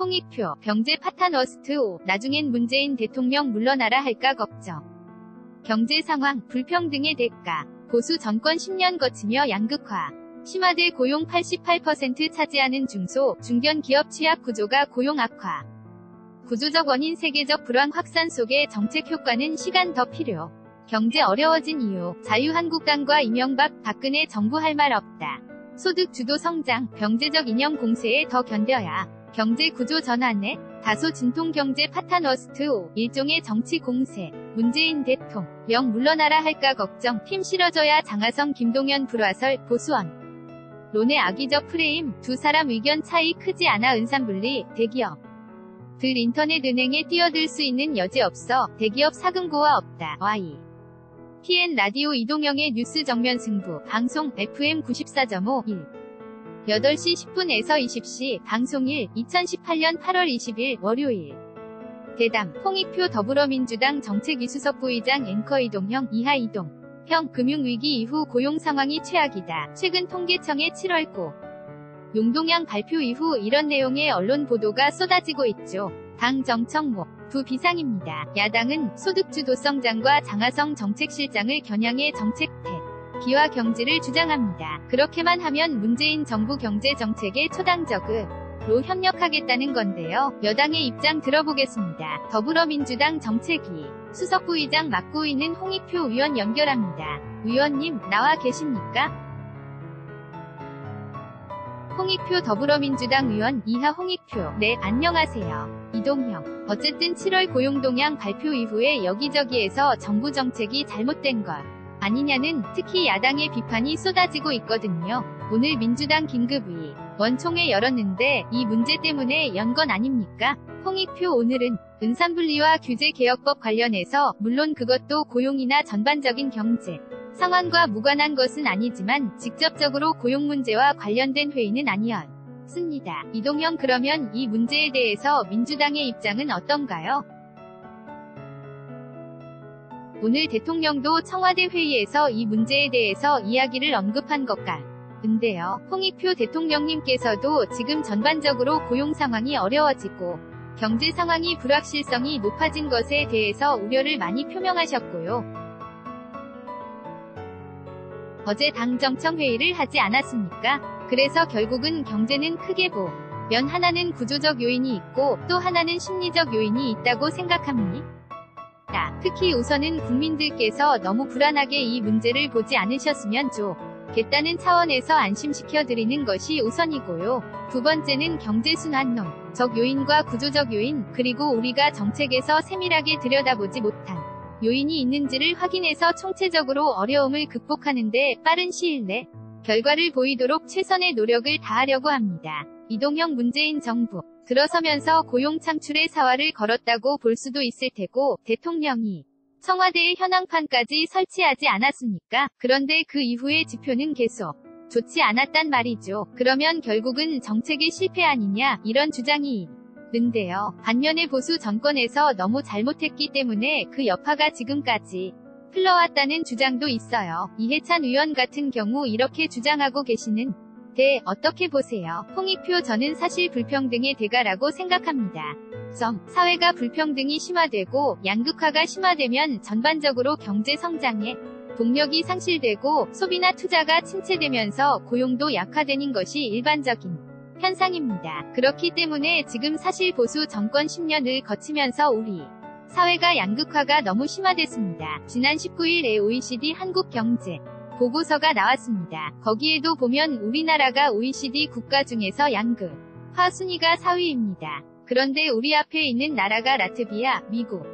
홍익표, 경제 파탄 워스트 5. 나중엔 문재인 대통령 물러나라 할까 걱정. 경제 상황, 불평등의 대가. 보수 정권 10년 거치며 양극화. 심화돼 고용 88% 차지하는 중소, 중견 기업 취약 구조가 고용 악화. 구조적 원인 세계적 불황 확산 속에 정책 효과는 시간 더 필요. 경제 어려워진 이유, 자유한국당과 이명박, 박근혜 정부 할 말 없다. 소득 주도 성장, 경제적 이념 공세에 더 견뎌야. 경제 구조 전환에 다소 진통 경제 파탄 워스트 5. 일종의 정치 공세. 문재인 대통령 물러나라 할까 걱정. 팀 실어줘야 장하성 김동연 불화설 보수원. 론의 악의적 프레임. 두 사람 의견 차이 크지 않아 은산분리. 대기업 들 인터넷 은행에 뛰어들 수 있는 여지 없어. 대기업 사금고와 없다. Y. TN 라디오 이동영의 뉴스 정면 승부. 방송 FM 94.5 1. 8시 10분에서 20시. 방송 1. 2018년 8월 20일 월요일. 대담. 홍익표 더불어민주당 정책위수석 부의장 앵커 이동형. 이하 이동. 형. 금융위기 이후 고용 상황이 최악이다. 최근 통계청의 7월 고 용동향 발표 이후 이런 내용의 언론 보도가 쏟아지고 있죠. 당 정청모. 두 비상입니다. 야당은 소득주도성장과 장하성 정책실장을 겨냥해 정책태 기와 경지를 주장합니다. 그렇게만 하면 문재인 정부 경제정책에 초당적으로 협력하겠다는 건데요. 여당의 입장 들어보겠습니다. 더불어민주당 정책위 수석부의장 맡고 있는 홍익표 의원 연결합니다. 의원님, 나와 계십니까? 홍익표 더불어민주당 의원. 이하 홍익표. 네, 안녕하세요. 이동형. 어쨌든 7월 고용동향 발표 이후에 여기저기에서 정부 정책이 잘못된 것 아니냐는 특히 야당의 비판이 쏟아지고 있거든요. 오늘 민주당 긴급위 원총회 열었는데 이 문제 때문에 연 건 아닙니까? 홍익표. 오늘은 은산분리와 규제개혁법 관련해서 물론 그것도 고용이나 전반적인 경제 상황과 무관한 것은 아니지만 직접적으로 고용 문제와 관련된 회의는 아니었습니다. 이동형. 그러면 이 문제에 대해서 민주당의 입장은 어떤가요? 오늘 대통령도 청와대 회의에서 이 문제에 대해서 이야기를 언급한 것 같은데요. 홍익표 대통령님께서도 지금 전반적으로 고용 상황이 어려워지고 경제 상황이 불확실성이 높아진 것에 대해서 우려를 많이 표명하셨고요. 어제 당 정청회의를 하지 않았습니까? 그래서 결국은 경제는 크게 보면 하나는 구조적 요인이 있고 또 하나는 심리적 요인이 있다고 생각합니다. 특히 우선은 국민들께서 너무 불안하게 이 문제를 보지 않으셨으면 좋겠다는 차원에서 안심시켜 드리는 것이 우선이고요. 두 번째는 경제순환론적 요인과 구조적 요인, 그리고 우리가 정책에서 세밀하게 들여다보지 못한 요인이 있는지를 확인해서 총체적으로 어려움을 극복하는 데 빠른 시일 내 결과를 보이도록 최선의 노력을 다하려고 합니다. 이동형. 문재인 정부 들어서면서 고용 창출의 사활을 걸었다고 볼 수도 있을 테고 대통령이 청와대의 현황판까지 설치하지 않았습니까? 그런데 그 이후의 지표는 계속 좋지 않았단 말이죠. 그러면 결국은 정책의 실패 아니냐 이런 주장이 는데요. 반면에 보수 정권에서 너무 잘못했기 때문에 그 여파가 지금까지 흘러왔다는 주장도 있어요. 이해찬 의원 같은 경우 이렇게 주장하고 계시는 데 어떻게 보세요? 홍익표. 저는 사실 불평등의 대가라고 생각합니다. 사회가 불평등이 심화되고 양극화가 심화되면 전반적으로 경제 성장에 동력이 상실되고 소비나 투자가 침체되면서 고용도 약화되는 것이 일반적인 현상입니다. 그렇기 때문에 지금 사실 보수 정권 10년을 거치면서 우리 사회가 양극화가 너무 심화됐습니다. 지난 19일에 OECD 한국 경제 보고서가 나왔습니다. 거기에도 보면 우리나라가 OECD 국가 중에서 양극화 순위가 4위입니다. 그런데 우리 앞에 있는 나라가 라트비아, 미국,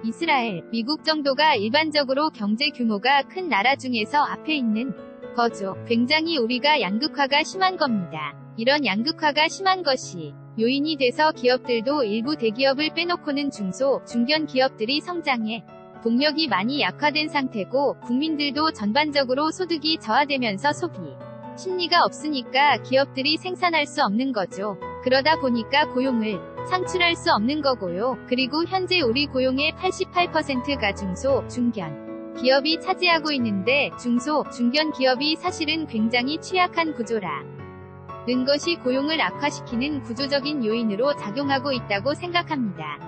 이스라엘, 미국 정도가 일반적으로 경제 규모가 큰 나라 중에서 앞에 있는 거죠. 굉장히 우리가 양극화가 심한 겁니다. 이런 양극화가 심한 것이 요인이 돼서 기업들도 일부 대기업을 빼놓고는 중소, 중견 기업들이 성장해 동력이 많이 약화된 상태고 국민들도 전반적으로 소득이 저하되면서 소비 심리가 없으니까 기업들이 생산할 수 없는 거죠. 그러다 보니까 고용을 창출할 수 없는 거고요. 그리고 현재 우리 고용의 88%가 중소, 중견 기업이 차지하고 있는데 중소, 중견 기업이 사실은 굉장히 취약한 구조라 는 것이 고용을 악화시키는 구조적인 요인으로 작용하고 있다고 생각합니다.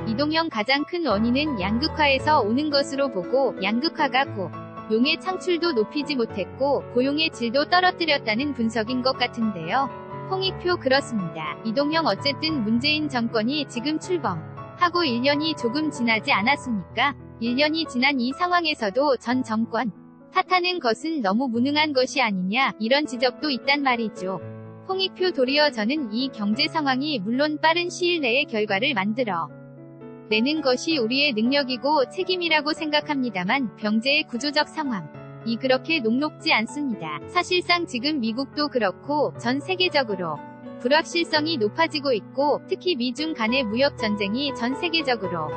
이동형 가장 큰 원인은 양극화에서 오는 것으로 보고, 양극화가 고용의 창출도 높이지 못했고 고용의 질도 떨어뜨렸다는 분석인 것 같은데요. 홍익표 그렇습니다. 이동형 어쨌든 문재인 정권이 지금 출범하고 1년이 조금 지나지 않았습니까? 1년이 지난 이 상황에서도 전 정권 탓하는 것은 너무 무능한 것이 아니냐, 이런 지적도 있단 말이죠. 홍익표 도리어 저는 이 경제 상황이 물론 빠른 시일 내에 결과를 만들어 내는 것이 우리의 능력이고 책임이라고 생각합니다만 경제의 구조적 상황이 그렇게 녹록지 않습니다. 사실상 지금 미국도 그렇고 전 세계적으로 불확실성이 높아지고 있고 특히 미중 간의 무역 전쟁이 전 세계적으로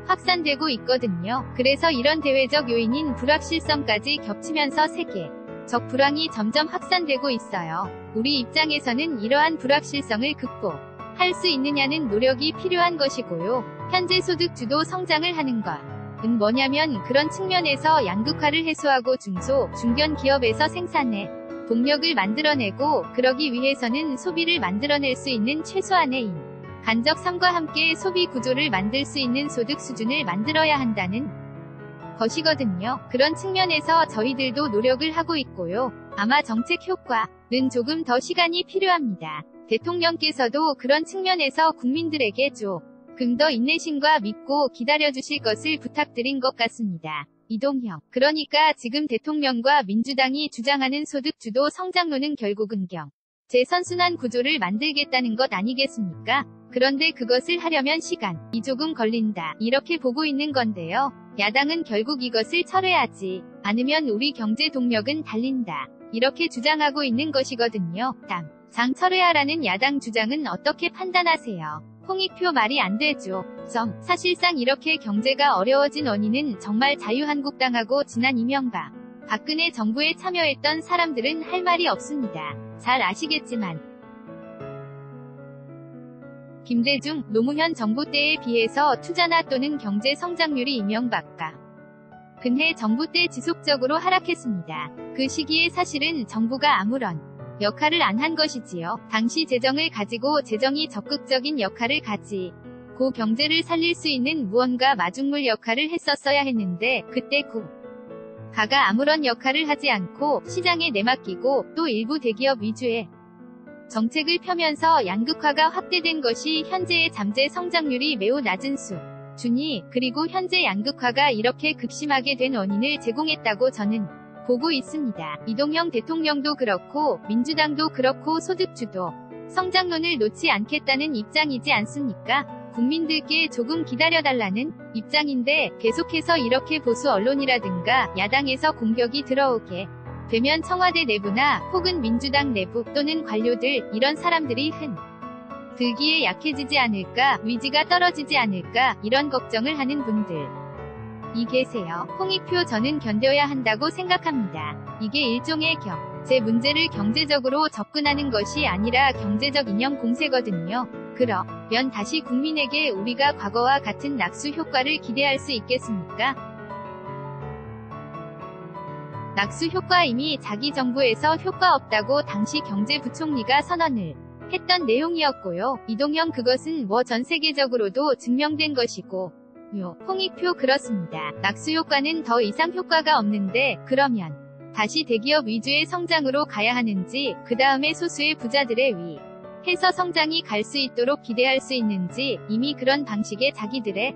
확산되고 있거든요. 그래서 이런 대외적 요인인 불확실성까지 겹치면서 세계적 불황이 점점 확산되고 있어요. 우리 입장에서는 이러한 불확실성을 극복할 수 있느냐는 노력이 필요한 것이고요. 현재 소득 주도 성장을 하는 것은 뭐냐면 그런 측면에서 양극화를 해소하고 중소, 중견 기업에서 생산의 동력을 만들어내고 그러기 위해서는 소비를 만들어낼 수 있는 최소한의 간접 삶과 함께 소비 구조를 만들 수 있는 소득 수준을 만들어야 한다는 것이거든요. 그런 측면에서 저희들도 노력을 하고 있고요. 아마 정책 효과는 조금 더 시간이 필요합니다. 대통령께서도 그런 측면에서 국민들에게 조금 더 인내심과 믿고 기다려주실 것을 부탁드린 것 같습니다. 이동형. 그러니까 지금 대통령과 민주당이 주장하는 소득주도 성장론은 결국은 경제 선순환 구조를 만들겠다는 것 아니겠습니까? 그런데 그것을 하려면 시간이 조금 걸린다, 이렇게 보고 있는 건데요. 야당은 결국 이것을 철회하지 않으면 우리 경제 동력은 달린다, 이렇게 주장하고 있는 것이거든요. 당장 철회하라는 야당 주장은 어떻게 판단하세요? 홍익표 말이 안 되죠. 사실상 이렇게 경제가 어려워진 원인은 정말 자유한국당하고 지난 이명박, 박근혜 정부에 참여했던 사람들은 할 말이 없습니다. 잘 아시겠지만 김대중, 노무현 정부 때에 비해서 투자나 또는 경제 성장률이 이명박과 근해 정부 때 지속적으로 하락했습니다. 그 시기에 사실은 정부가 아무런 역할을 안 한 것이지요. 당시 재정을 가지고 재정이 적극적인 역할을 가지고 경제를 살릴 수 있는 무언가 마중물 역할을 했었어야 했는데 그때 국가가 아무런 역할을 하지 않고 시장에 내맡기고 또 일부 대기업 위주의 정책을 펴면서 양극화가 확대된 것이 현재의 잠재 성장률이 매우 낮은 수준이, 그리고 현재 양극화가 이렇게 극심하게 된 원인을 제공했다고 저는 보고 있습니다. 이동형 대통령도 그렇고 민주당도 그렇고 소득주도 성장론을 놓지 않겠다는 입장이지 않습니까? 국민들께 조금 기다려달라는 입장인데 계속해서 이렇게 보수 언론이라든가 야당에서 공격이 들어오게 되면 청와대 내부나 혹은 민주당 내부 또는 관료들, 이런 사람들이 들기에 약해지지 않을까, 위지가 떨어지지 않을까, 이런 걱정을 하는 분들이 계세요. 홍익표 저는 견뎌야 한다고 생각합니다. 이게 일종의 경제 문제를 경제적으로 접근하는 것이 아니라 경제적 이념 공세거든요. 그러면 다시 국민에게 우리가 과거와 같은 낙수 효과를 기대할 수 있겠습니까? 낙수 효과 이미 자기 정부에서 효과 없다고 당시 경제부총리가 선언을 했던 내용이었고요. 이동형 그것은 전 세계적으로도 증명된 것이고 홍익표 그렇습니다. 낙수 효과는 더 이상 효과가 없는데 그러면 다시 대기업 위주의 성장으로 가야 하는지, 그 다음에 소수의 부자들에 의해서 성장이 갈 수 있도록 기대할 수 있는지, 이미 그런 방식의 자기들의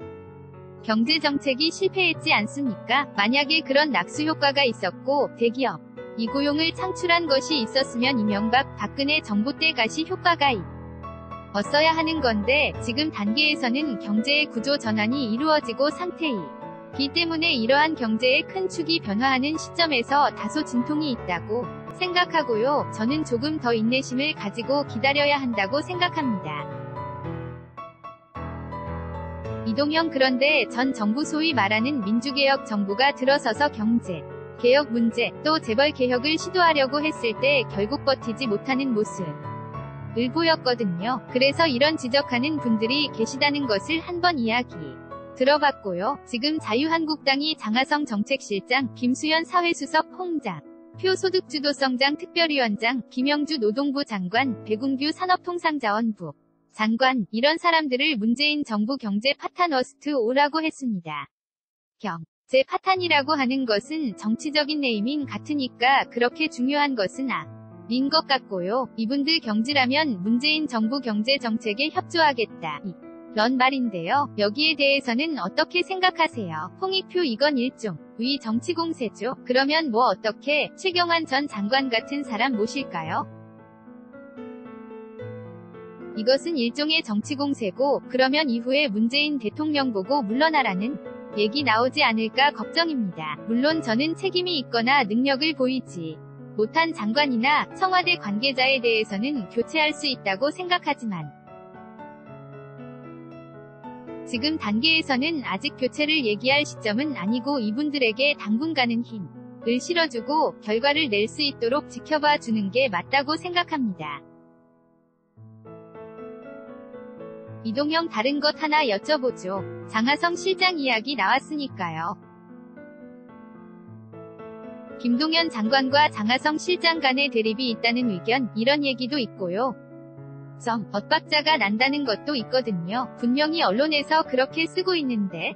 경제정책이 실패했지 않습니까? 만약에 그런 낙수 효과가 있었고 대기업 이 고용을 창출한 것이 있었으면 이명박, 박근혜 정부 때 가시 효과가 있었어야 하는 건데 지금 단계에서는 경제의 구조 전환이 이루어지고 상태이기 때문에 이러한 경제의 큰 축이 변화하는 시점에서 다소 진통이 있다고 생각하고요. 저는 조금 더 인내심을 가지고 기다려야 한다고 생각합니다. 이동형 그런데 전 정부 소위 말하는 민주개혁 정부가 들어서서 경제 개혁 문제, 또 재벌 개혁을 시도하려고 했을 때 결국 버티지 못하는 모습을 보였거든요. 그래서 이런 지적하는 분들이 계시다는 것을 한번 이야기 들어봤고요. 지금 자유한국당이 장하성 정책실장, 김수현 사회수석, 홍장 표 소득주도성장 특별위원장, 김영주 노동부 장관, 백운규 산업통상자원부 장관, 이런 사람들을 문재인 정부 경제 파탄 워스트 5라고 했습니다. 경제 파탄이라고 하는 것은 정치적인 네이밍 같으니까 그렇게 중요한 것은 아닌 것 같고요. 이분들 경지라면 문재인 정부 경제 정책에 협조하겠다. 이런 말인데요. 여기에 대해서는 어떻게 생각하세요? 홍익표 이건 일종의 정치공세죠. 그러면 뭐 어떻게 최경환 전 장관 같은 사람 모실까요? 이것은 일종의 정치공세고 그러면 이후에 문재인 대통령 보고 물러나라는 얘기 나오지 않을까 걱정입니다. 물론 저는 책임이 있거나 능력을 보이지 못한 장관이나 청와대 관계자에 대해서는 교체할 수 있다고 생각하지만 지금 단계에서는 아직 교체를 얘기할 시점은 아니고 이분들에게 당분간은 힘을 실어주고 결과를 낼 수 있도록 지켜봐 주는 게 맞다고 생각합니다. 이동형 다른 것 하나 여쭤보죠. 장하성 실장 이야기 나왔으니까요. 김동연 장관과 장하성 실장 간의 대립이 있다는 의견, 이런 얘기도 있고요. 엇박자가 난다는 것도 있거든요. 분명히 언론에서 그렇게 쓰고 있는데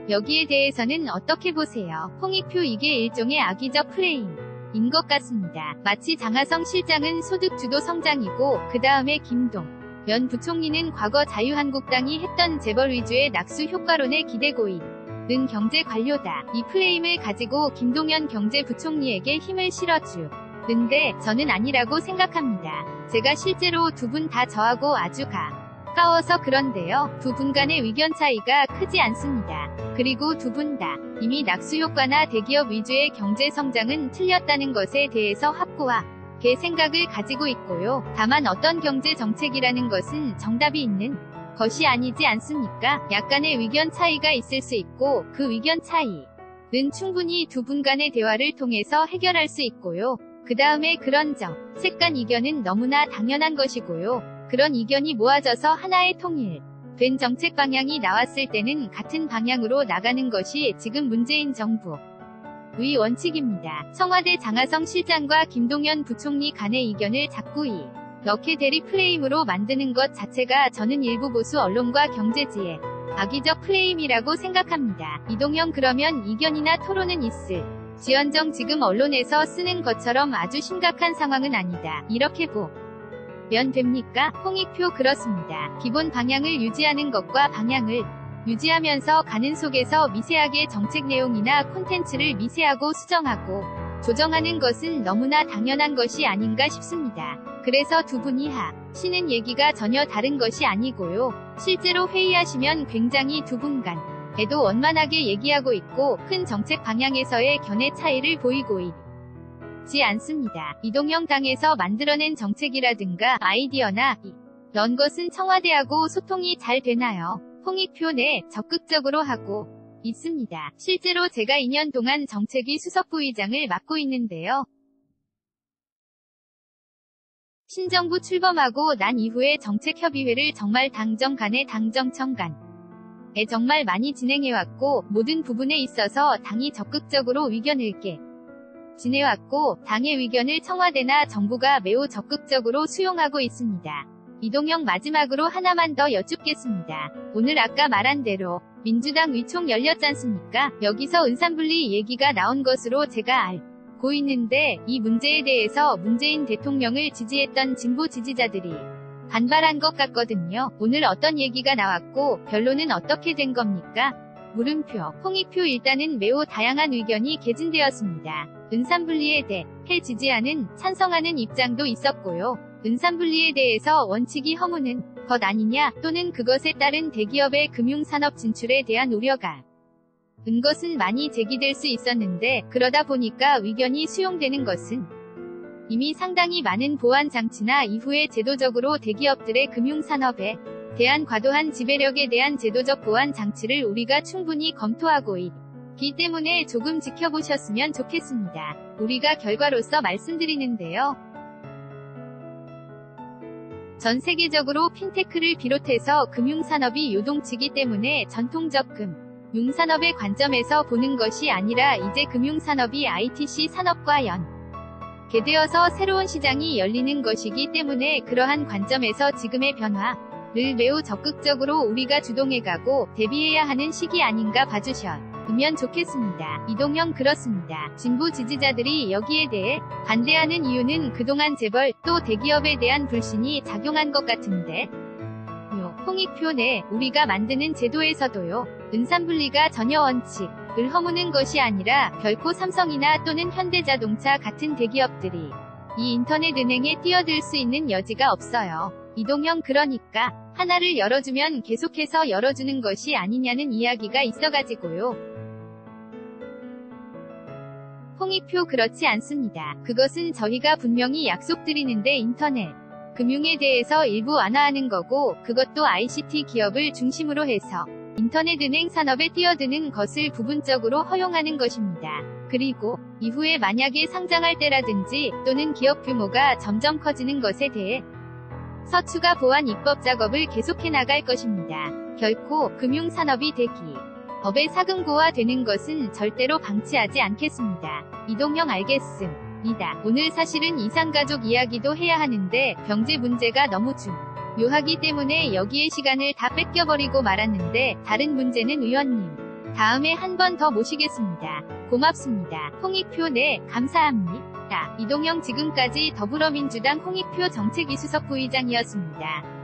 여기에 대해서는 어떻게 보세요? 홍익표 이게 일종의 악의적 프레임인 것 같습니다. 마치 장하성 실장은 소득주도 성장이고 그 다음에 김동연 부총리는 과거 자유한국당이 했던 재벌 위주의 낙수 효과론에 기대고있는 경제 관료다. 이 프레임을 가지고 김동연 경제부총리에게 힘을 실어주는데 저는 아니라고 생각합니다. 제가 실제로 두 분 다 저하고 아주 가까워서 그런데요. 두 분 간의 의견 차이가 크지 않습니다. 그리고 두 분 다 이미 낙수 효과나 대기업 위주의 경제 성장은 틀렸다는 것에 대해서 확고하게 생각을 가지고 있고요. 다만 어떤 경제 정책이라는 것은 정답이 있는 것이 아니지 않습니까? 약간의 의견 차이가 있을 수 있고 그 의견 차이는 충분히 두 분 간의 대화를 통해서 해결할 수 있고요. 그 다음에 그런 색간 이견은 너무나 당연한 것이고요. 그런 이견이 모아져서 하나의 통일된 정책 방향이 나왔을 때는 같은 방향으로 나가는 것이 지금 문재인 정부의 원칙입니다. 청와대 장하성 실장과 김동연 부총리 간의 이견을 자꾸 이렇게 대립 프레임으로 만드는 것 자체가 저는 일부 보수 언론과 경제지의 악의적 프레임이라고 생각합니다. 이동형 그러면 이견이나 토론은 있을지언정 지금 언론에서 쓰는 것처럼 아주 심각한 상황은 아니다. 이렇게 보면 됩니까? 홍익표 그렇습니다. 기본 방향을 유지하는 것과 방향을 유지하면서 가는 속에서 미세하게 정책 내용이나 콘텐츠를 미세하고 수정하고 조정하는 것은 너무나 당연한 것이 아닌가 싶습니다. 그래서 두 분이 하시는 얘기가 전혀 다른 것이 아니고요. 실제로 회의하시면 굉장히 두 분 간에도 원만하게 얘기하고 있고 큰 정책 방향에서의 견해 차이를 보이고 있지 않습니다. 이동형 당에서 만들어낸 정책이라든가 아이디어나 이런 것은 청와대하고 소통이 잘 되나요? 홍익표 내 적극적으로 하고 있습니다. 실제로 제가 2년 동안 정책위 수석부의장을 맡고 있는데요. 신정부 출범하고 난 이후에 정책협의회를 정말 당정 간의 당정청 간에 정말 많이 진행해왔고 모든 부분에 있어서 당이 적극적으로 의견을 지내왔고 당의 의견을 청와대나 정부가 매우 적극적으로 수용하고 있습니다. 이동형 마지막으로 하나만 더 여쭙겠습니다. 오늘 아까 말한 대로 민주당 의총 열렸잖습니까? 여기서 은산분리 얘기가 나온 것으로 제가 알고 있는데 이 문제에 대해서 문재인 대통령을 지지했던 진보 지지자들이 반발한 것 같거든요. 오늘 어떤 얘기가 나왔고 결론은 어떻게 된 겁니까? 물음표. 홍익표 일단은 매우 다양한 의견이 개진되었습니다. 은산분리에 대해 지지하는, 찬성하는 입장도 있었고요. 은산분리에 대해서 원칙이 허무는 것 아니냐 또는 그것에 따른 대기업의 금융산업 진출에 대한 우려가 은 것은 많이 제기될 수 있었는데 그러다 보니까 의견이 수용되는 것은 이미 상당히 많은 보완 장치나 이후에 제도적으로 대기업들의 금융산업에 대한 과도한 지배력에 대한 제도적 보완 장치를 우리가 충분히 검토하고 있기 때문에 조금 지켜보셨으면 좋겠습니다. 우리가 결과로서 말씀드리는데요. 전 세계적으로 핀테크를 비롯해서 금융산업이 요동치기 때문에 전통적 융산업의 관점에서 보는 것이 아니라 이제 금융산업이 ITC 산업과 연계되어서 새로운 시장이 열리는 것이기 때문에 그러한 관점에서 지금의 변화를 매우 적극적으로 우리가 주동해가고 대비해야 하는 시기 아닌가 봐주셨으면 좋겠습니다. 이동형 그렇습니다. 진보 지지자들이 여기에 대해 반대하는 이유는 그동안 재벌 또 대기업에 대한 불신이 작용한 것 같은데 홍익표 내 우리가 만드는 제도에서도요. 은산분리가 전혀 원칙을 허무는 것이 아니라 결코 삼성이나 또는 현대자동차 같은 대기업들이 이 인터넷 은행에 뛰어들 수 있는 여지가 없어요. 이동형 그러니까 하나를 열어주면 계속해서 열어주는 것이 아니냐는 이야기가 있어가지고요. 홍익표 그렇지 않습니다. 그것은 저희가 분명히 약속드리는데 인터넷 금융에 대해서 일부 완화하는 거고 그것도 ICT 기업을 중심으로 해서 인터넷 은행 산업에 뛰어드는 것을 부분적으로 허용하는 것입니다. 그리고 이후에 만약에 상장할 때라든지 또는 기업 규모가 점점 커지는 것에 대해서 추가 보완 입법 작업을 계속해 나갈 것입니다. 결코 금융산업이 대기업의 사금고화되는 것은 절대로 방치하지 않겠습니다. 이동형 알겠음. 오늘 사실은 이상가족 이야기도 해야 하는데 병재 문제가 너무 중요하기 때문에 여기에 시간을 다 뺏겨버리고 말았는데 다른 문제는 의원님 다음에 한 번 더 모시겠습니다. 고맙습니다. 홍익표 네 감사합니다. 이동형 지금까지 더불어민주당 홍익표 정책위수석 부의장이었습니다.